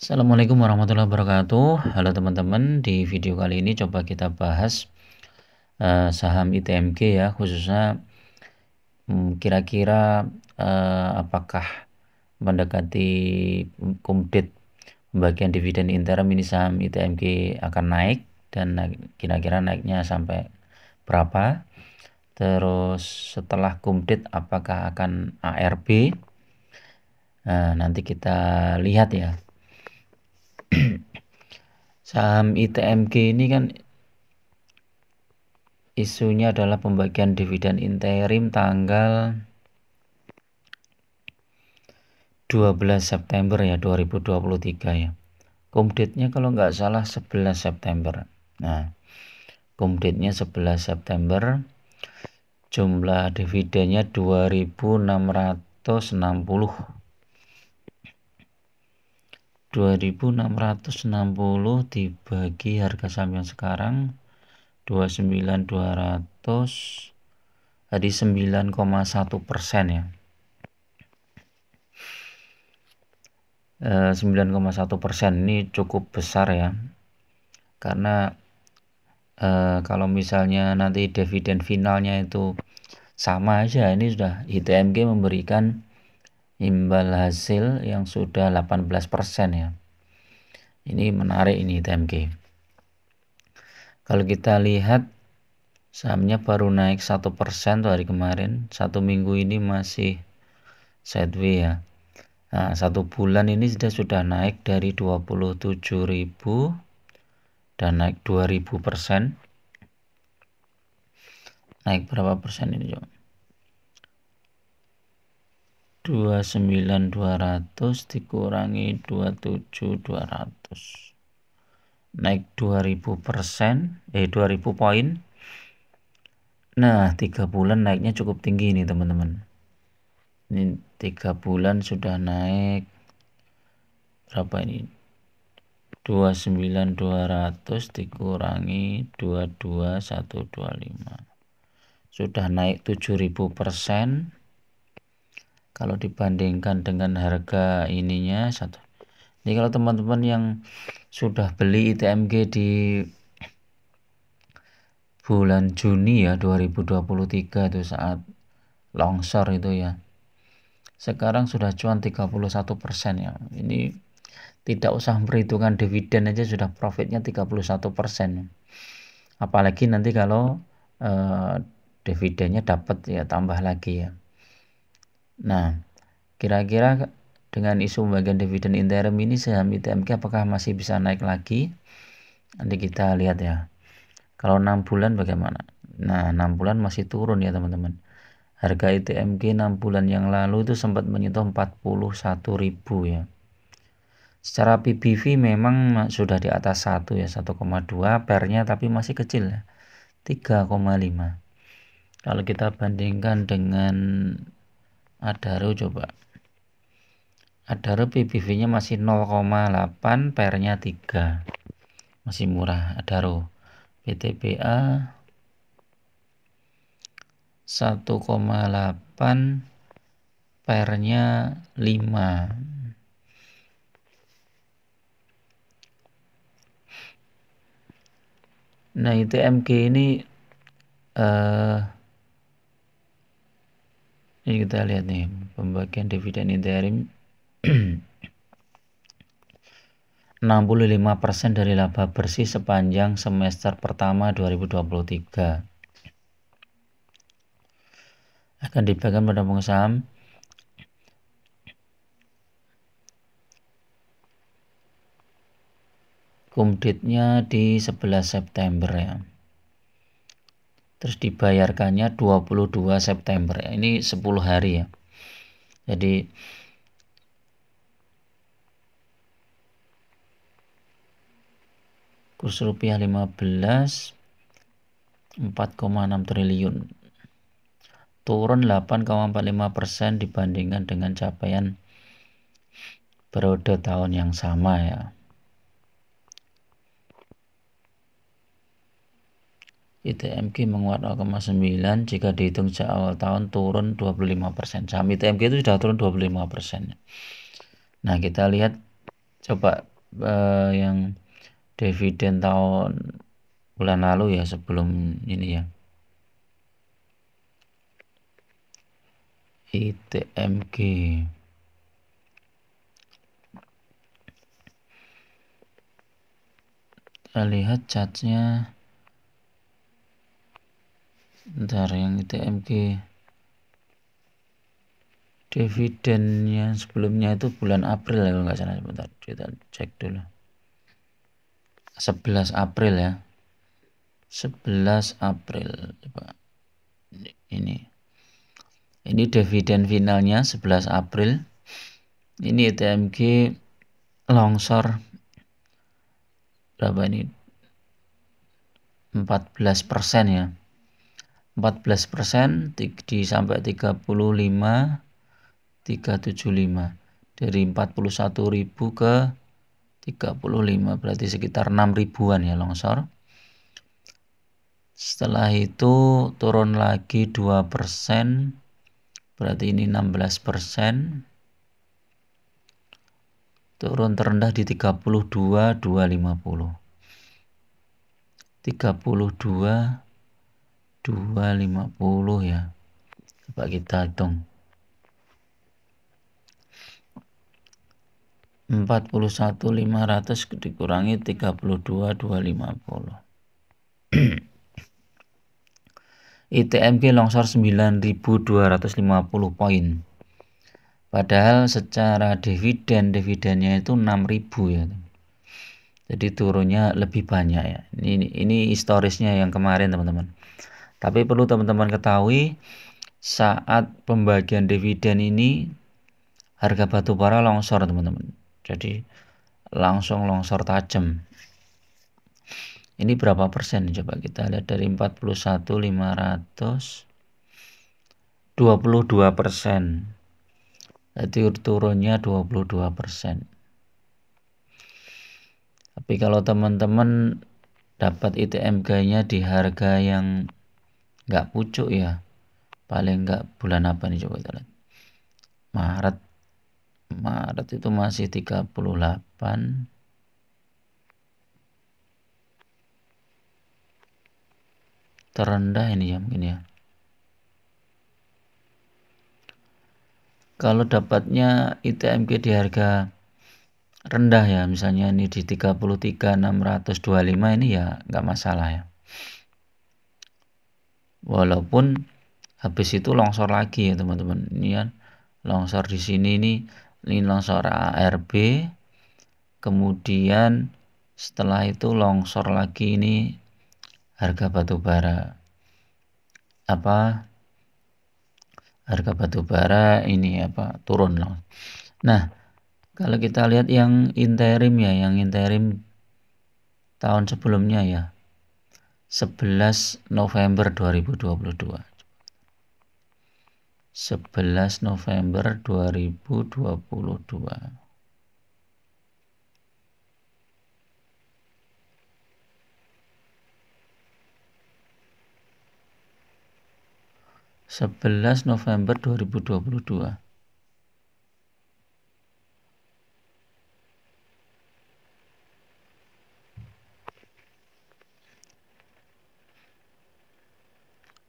Assalamualaikum warahmatullahi wabarakatuh. Halo teman-teman, di video kali ini coba kita bahas saham ITMG ya, khususnya kira-kira apakah mendekati kumdit pembagian dividen interim ini saham ITMG akan naik dan kira-kira naiknya sampai berapa. Terus setelah kumdit apakah akan ARB. Nanti kita lihat ya. Saham ITMG ini kan isunya adalah pembagian dividen interim tanggal 12 September ya 2023 ya. Kumditnya kalau nggak salah 11 September. Nah, kumditnya 11 September. Jumlah dividennya 2.660. 2.660 dibagi harga saham yang sekarang 29.200, jadi 9,1% ya. 9,1% ini cukup besar ya, karena kalau misalnya nanti dividen finalnya itu sama aja, ini sudah ITMG memberikan imbal hasil yang sudah 18% ya. Ini menarik ini ITMG. Kalau kita lihat sahamnya baru naik 1% tuh hari kemarin, 1 minggu ini masih sideways ya. Nah, 1 bulan ini sudah naik dari 27.000 dan naik 2.000%. Naik berapa persen ini coba? 29.200 dikurangi 27.200. Naik 2.000%, 2.000 poin. Nah, 3 bulan naiknya cukup tinggi nih teman-teman. Ini 3 bulan sudah naik berapa ini? 29.200 dikurangi 22.125. Sudah naik 7.000%. Kalau dibandingkan dengan harga ininya satu. Ini kalau teman-teman yang sudah beli ITMG di bulan Juni ya 2023 itu saat longsor itu ya, sekarang sudah cuan 31% ya. Ini tidak usah perhitungan dividen aja sudah profitnya 31%. Apalagi nanti kalau dividennya dapat ya tambah lagi ya. Nah, kira-kira dengan isu pembagian dividen interim ini saham ITMG apakah masih bisa naik lagi? Nanti kita lihat ya. Kalau 6 bulan bagaimana? Nah, 6 bulan masih turun ya teman-teman. Harga ITMG 6 bulan yang lalu itu sempat menyentuh 41.000 ya. Secara PBV memang sudah di atas 1 ya, 1,2 pernya, tapi masih kecil ya, 3,5. Kalau kita bandingkan dengan Adaro coba. Adaro PBV-nya masih 0,8, pernya 3. Masih murah Adaro. PTBA 1,8, pernya 5. Nah, ITMG ini ini kita lihat nih pembagian dividen interim 65% dari laba bersih sepanjang semester pertama 2023 akan dibagikan pada pemegang saham kumditnya di 11 September ya. Terus dibayarkannya 22 September ya. Ini 10 hari ya. Jadi kurs rupiah 15 4,6 triliun. Turun 8,45% dibandingkan dengan capaian periode tahun yang sama ya. ITMG menguat 0,9, jika dihitung sejak awal tahun turun 25%. Saham ITMG itu sudah turun 25%. Nah, kita lihat coba yang dividen tahun bulan lalu ya, sebelum ini ya. ITMG. Kita lihat chartnya. Bentar, yang ITMG dividennya sebelumnya itu bulan April ya kalau nggak salah. Bentar, kita cek dulu. 11 April ya. 11 April. Coba. Ini dividen finalnya 11 April. Ini ITMG longsor berapa ini? 14% ya. 14% sampai 35.375, dari 41.000 ke 35, berarti sekitar 6 ribuan ya longsor. Setelah itu turun lagi 2%, berarti ini 16%. Turun terendah di 32.250. 32.250 ya. Coba kita hitung. 41.500 dikurangi 32.250. ITMG longsor 9.250 poin. Padahal secara dividennya itu 6.000 ya. Jadi turunnya lebih banyak ya. Ini historisnya yang kemarin teman-teman. Tapi perlu teman-teman ketahui, saat pembagian dividen ini harga batu bara longsor teman-teman. Jadi langsung longsor tajam. Ini berapa persen? Coba kita lihat dari 41.500, 22%. Jadi turunnya 22%. Tapi kalau teman-teman dapat ITMG-nya di harga yang nggak pucuk ya, paling nggak bulan apa nih, coba kita lihat. Maret itu masih 38. Terendah ini ya mungkin ya. Kalau dapatnya ITMG di harga rendah ya, misalnya ini di 33.625, ini ya nggak masalah ya. Walaupun habis itu longsor lagi ya teman-teman. Ini kan longsor di sini, ini longsor ARB, kemudian setelah itu longsor lagi ini harga batu bara. Harga batu bara ini turun loh. Nah, kalau kita lihat yang interim ya, yang interim tahun sebelumnya ya, 11 November 2022. 11 November 2022. 11 November 2022.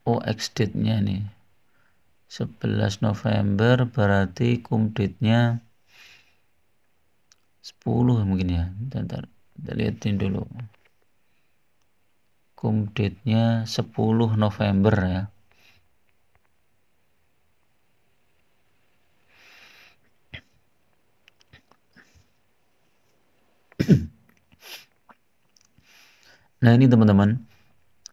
Oh, ex-date-nya nih 11 November, berarti cum date-nya 10 mungkin ya. Bentar, kita lihatin dulu. Cum date-nya 10 November ya. Nah ini teman-teman,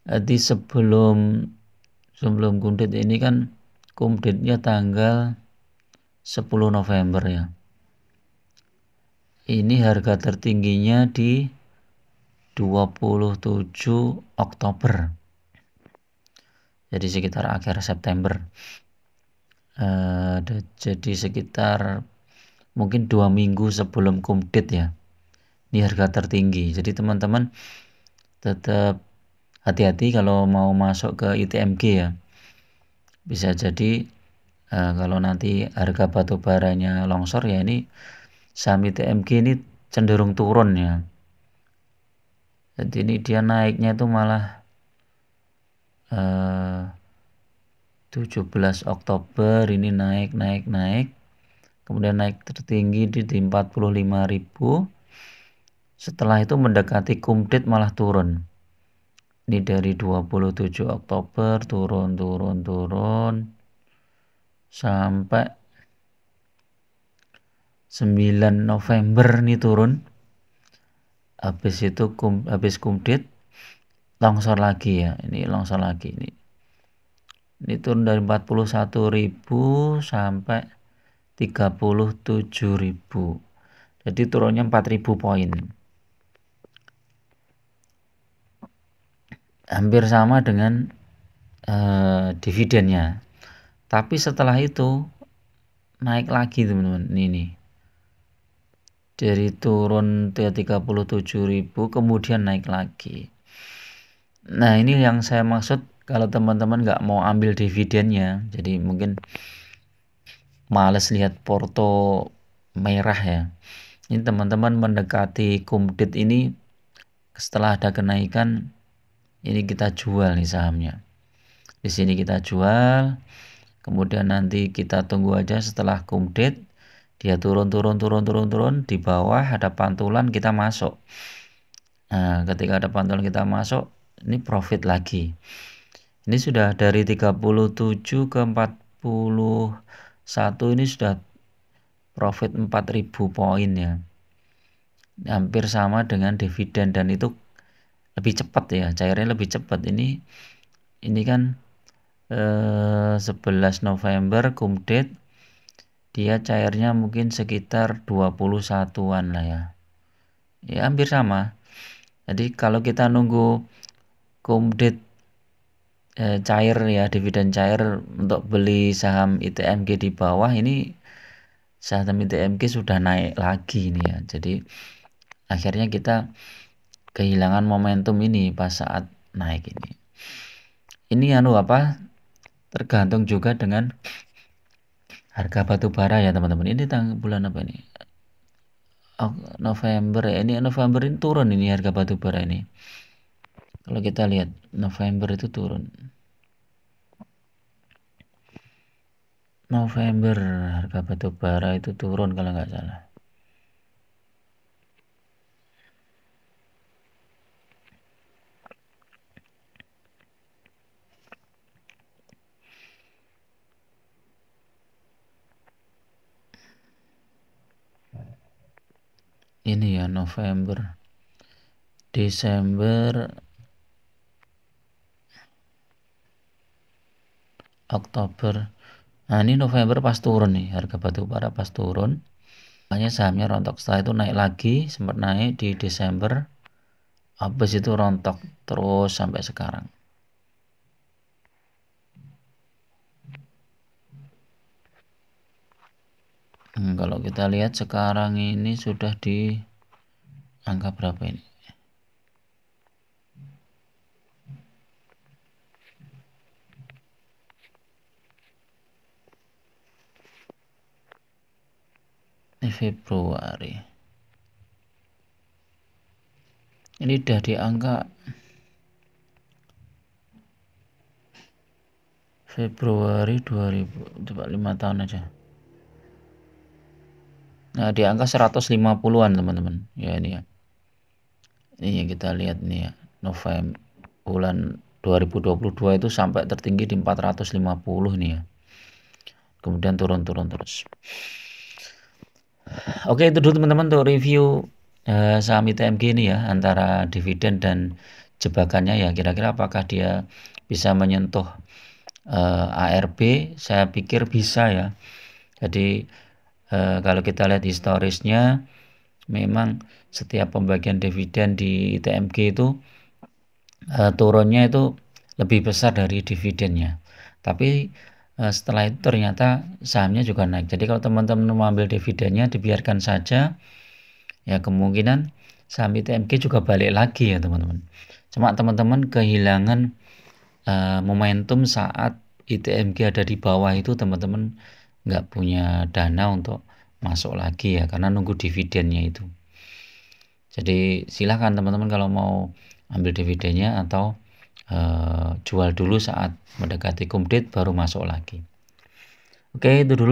jadi sebelum cum date ini kan cum date-nya tanggal 10 November ya. Ini harga tertingginya di 27 Oktober. Jadi sekitar akhir September. Jadi sekitar mungkin 2 minggu sebelum cum date ya. Ini harga tertinggi. Jadi teman-teman tetap hati-hati kalau mau masuk ke ITMG ya. Bisa jadi kalau nanti harga batu baranya longsor ya, ini saham ITMG ini cenderung turun ya. Jadi ini dia naiknya itu malah 17 Oktober ini naik, kemudian naik tertinggi di 45.000. Setelah itu mendekati kumdit malah turun. Ini dari 27 Oktober turun sampai 9 November nih turun. Habis itu habis kumdit longsor lagi ya. Ini longsor lagi ini. Ini turun dari 41.000 sampai 37.000. Jadi turunnya 4.000 poin. Hampir sama dengan dividennya. Tapi setelah itu naik lagi teman-teman. Ini dari turun ke 37.000 kemudian naik lagi. Nah ini yang saya maksud kalau teman-teman nggak mau ambil dividennya, jadi mungkin males lihat porto merah ya. Ini teman-teman mendekati kumdit ini, setelah ada kenaikan ini kita jual nih sahamnya. Di sini kita jual, kemudian nanti kita tunggu aja setelah kumdit dia turun di bawah ada pantulan kita masuk. Nah ketika ada pantulan kita masuk ini profit lagi. Ini sudah dari 37 ke 41 ini sudah profit 4.000 poin ya. Hampir sama dengan dividen dan itu lebih cepat ya, cairnya lebih cepat. Ini kan 11 November kumdit dia cairnya mungkin sekitar 21-an lah ya. Ya hampir sama. Jadi kalau kita nunggu kumdit cair ya, dividen cair untuk beli saham ITMG di bawah, ini saham ITMG sudah naik lagi nih ya. Jadi akhirnya kita kehilangan momentum ini pas saat naik ini. Ini tergantung juga dengan harga batu bara ya teman-teman. Ini bulan apa ini? November ya. Ini November ini turun ini harga batu bara ini. Kalau kita lihat November itu turun. November harga batu bara itu turun kalau nggak salah. Ini ya November, Desember, Oktober. Nah ini November pas turun nih, harga batu bara pas turun. Makanya sahamnya rontok, setelah itu naik lagi, sempat naik di Desember. Habis itu rontok terus sampai sekarang. Kalau kita lihat sekarang ini sudah di angka berapa ini? Ini Februari. Ini udah di angka Februari 2000, coba 5 tahun aja. Nah di angka 150-an teman-teman ya ini ya. Ini yang kita lihat nih ya, November bulan 2022 itu sampai tertinggi di 450 nih ya. Kemudian turun terus. Oke, itu dulu teman-teman untuk review saham ITMG ini ya, antara dividen dan jebakannya ya, kira-kira apakah dia bisa menyentuh ARB. Saya pikir bisa ya. Jadi kalau kita lihat historisnya, memang setiap pembagian dividen di ITMG itu turunnya itu lebih besar dari dividennya. Tapi setelah itu ternyata sahamnya juga naik. Jadi kalau teman-teman mau ambil dividennya dibiarkan saja, ya kemungkinan saham ITMG juga balik lagi ya teman-teman. Cuma teman-teman kehilangan momentum saat ITMG ada di bawah itu, teman-teman nggak punya dana untuk masuk lagi ya, karena nunggu dividennya itu. Jadi silahkan teman-teman kalau mau ambil dividennya atau jual dulu saat mendekati cum date baru masuk lagi. Oke, itu dulu.